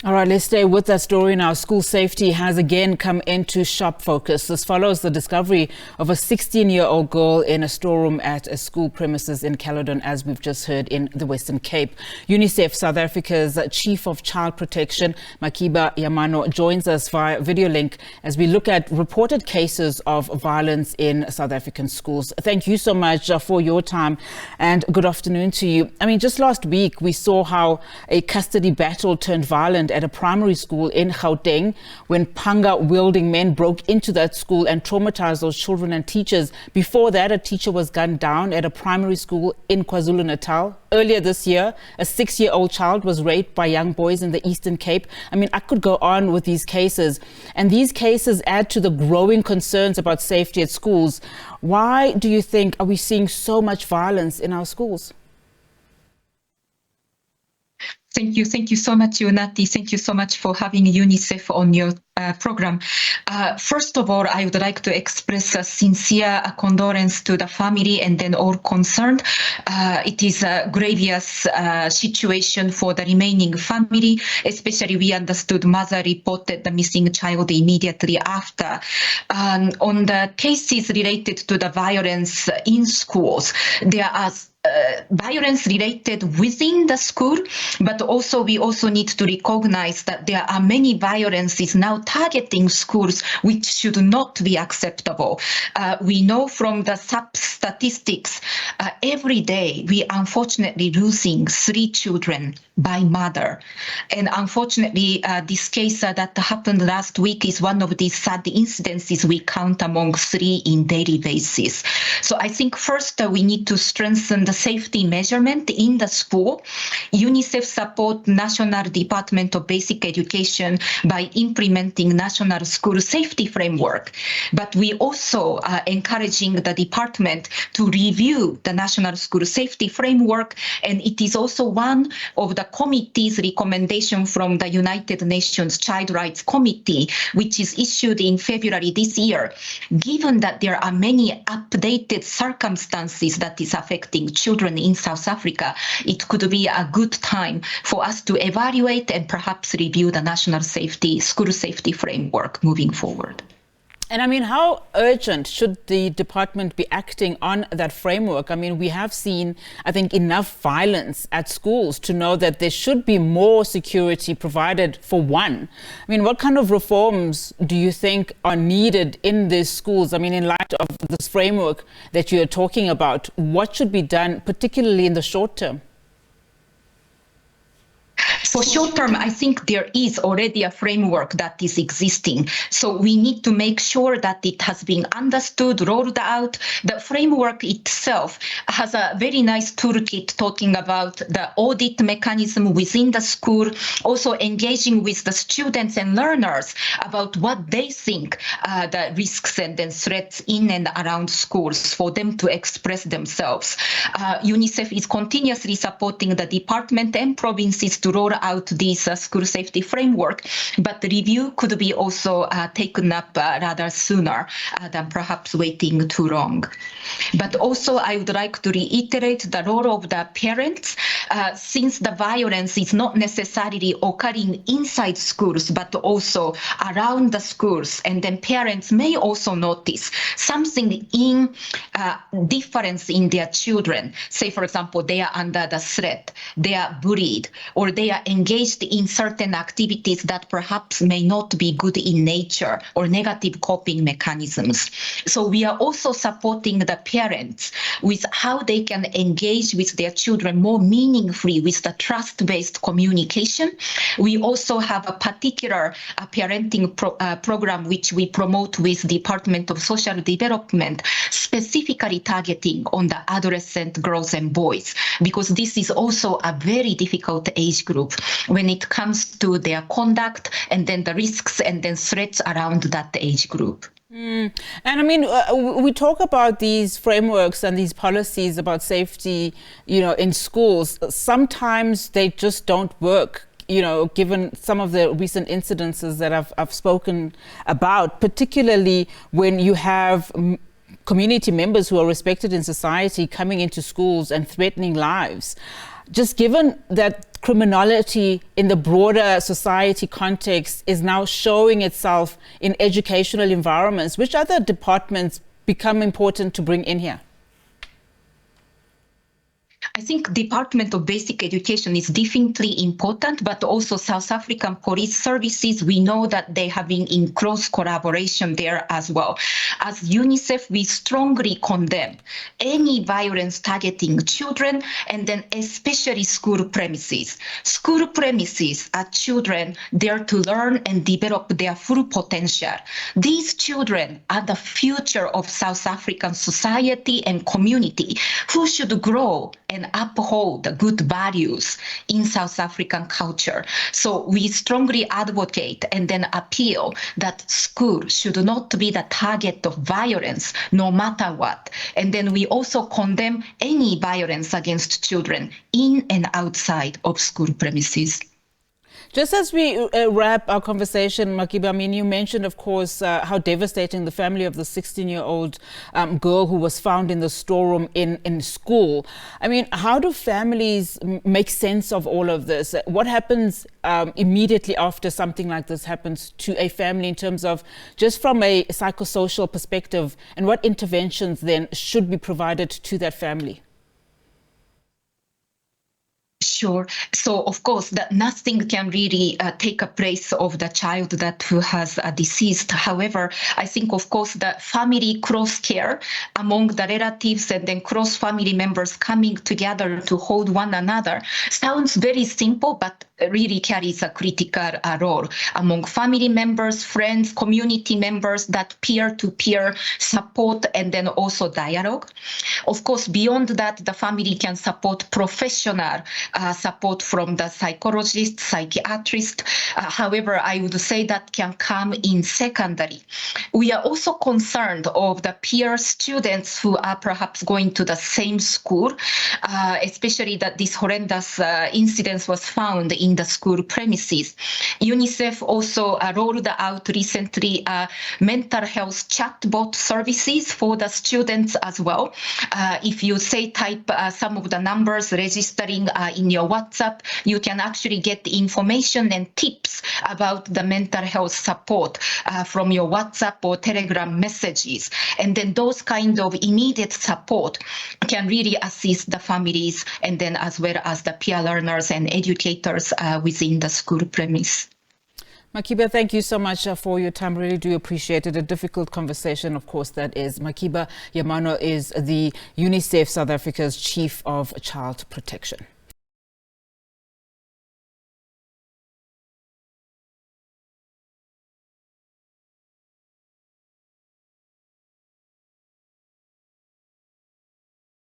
All right, let's stay with that story now. School safety has again come into sharp focus. This follows the discovery of a 16-year-old girl in a storeroom at a school premises in Caledon, as we've just heard, in the Western Cape. UNICEF South Africa's Chief of Child Protection, Makiba Yamano, joins us via video link as we look at reported cases of violence in South African schools. Thank you so much for your time and good afternoon to you. I mean, just last week we saw how a custody battle turned violent at a primary school in Gauteng when panga-wielding men broke into that school and traumatized those children and teachers. Before that, a teacher was gunned down at a primary school in KwaZulu-Natal. Earlier this year, a 6-year-old child was raped by young boys in the Eastern Cape. I mean, I could go on with these cases. And these cases add to the growing concerns about safety at schools. Why do you think are we seeing so much violence in our schools? Thank you so much, Yonati. Thank you so much for having UNICEF on your program. First of all, I would like to express a sincere condolence to the family and then all concerned. It is a grievous situation for the remaining family, especially we understood mother reported the missing child immediately after. On the cases related to the violence in schools, there are violence related within the school, but also we also need to recognize that there are many violences now targeting schools which should not be acceptable. We know from the statistics, every day we unfortunately losing 3 children by mother. And unfortunately, this case that happened last week is one of these sad incidences we count among 3 in daily basis. So I think first we need to strengthen the safety measurement in the school. UNICEF support National Department of Basic Education by implementing National School Safety Framework. But we also are encouraging the department to review the National School Safety Framework, and it is also one of the committee's recommendation from the United Nations Child Rights Committee, which is issued in February this year. Given that there are many updated circumstances that is affecting children in South Africa, it could be a good time for us to evaluate and perhaps review the National School Safety Framework moving forward. And I mean, how urgent should the department be acting on that framework? I mean, we have seen, I think, enough violence at schools to know that there should be more security provided for one. I mean, what kind of reforms do you think are needed in these schools? I mean, in light of this framework that you're talking about, what should be done, particularly in the short term? For short term, I think there is already a framework that is existing. So we need to make sure that it has been understood, rolled out. The framework itself has a very nice toolkit talking about the audit mechanism within the school, also engaging with the students and learners about what they think are the risks and then threats in and around schools for them to express themselves. UNICEF is continuously supporting the department and provinces to roll out this school safety framework, but the review could be also taken up rather sooner than perhaps waiting too long. But also I would like to reiterate the role of the parents, since the violence is not necessarily occurring inside schools, but also around the schools, and then parents may also notice something in difference in their children. Say, for example, they are under the threat, they are bullied, or they are engaged in certain activities that perhaps may not be good in nature or negative coping mechanisms. So we are also supporting the parents with how they can engage with their children more meaningfully with the trust-based communication. We also have a particular parenting program which we promote with Department of Social Development, specifically targeting on the adolescent girls and boys, because this is also a very difficult age group when it comes to their conduct and then the risks and then threats around that age group. And I mean, we talk about these frameworks and these policies about safety, in schools. Sometimes they just don't work, given some of the recent incidences that I've spoken about, particularly when you have community members who are respected in society coming into schools and threatening lives. just given that criminality in the broader society context is now showing itself in educational environments, which other departments become important to bring in here? I think Department of Basic Education is definitely important, but also South African Police Services, we know that they have been in close collaboration there as well. As UNICEF, we strongly condemn any violence targeting children, and then especially school premises. School premises are children there to learn and develop their full potential. These children are the future of South African society and community who should grow and uphold good values in South African culture. So we strongly advocate and then appeal that school should not be the target of violence, no matter what. And then we also condemn any violence against children in and outside of school premises. Just as we wrap our conversation, Makiba, I mean, you mentioned, of course, how devastating the family of the 16-year-old girl who was found in the storeroom in school. I mean, how do families make sense of all of this? What happens immediately after something like this happens to a family in terms of just from a psychosocial perspective, and what interventions then should be provided to that family? Sure. So, of course, that nothing can really take a place of the child that who has deceased. However, I think, of course, the family cross care among the relatives and then cross family members coming together to hold one another sounds very simple, but really carries a critical role among family members, friends, community members, that peer-to-peer support and then also dialogue. Of course, beyond that, the family can support professional support from the psychologist, psychiatrist. However, I would say that can come in secondary. We are also concerned of the peer students who are perhaps going to the same school, especially that this horrendous incident was found in the school premises. UNICEF also rolled out recently mental health chatbot services for the students as well. If you say type some of the numbers registering in your WhatsApp, you can actually get information and tips about the mental health support from your WhatsApp or Telegram messages. And then those kind of immediate support can really assist the families and then as well as the peer learners and educators within the school premise. Makiba, thank you so much for your time. Really do appreciate it. A difficult conversation, of course, that is. Makiba Yamano is the UNICEF South Africa's Chief of Child Protection.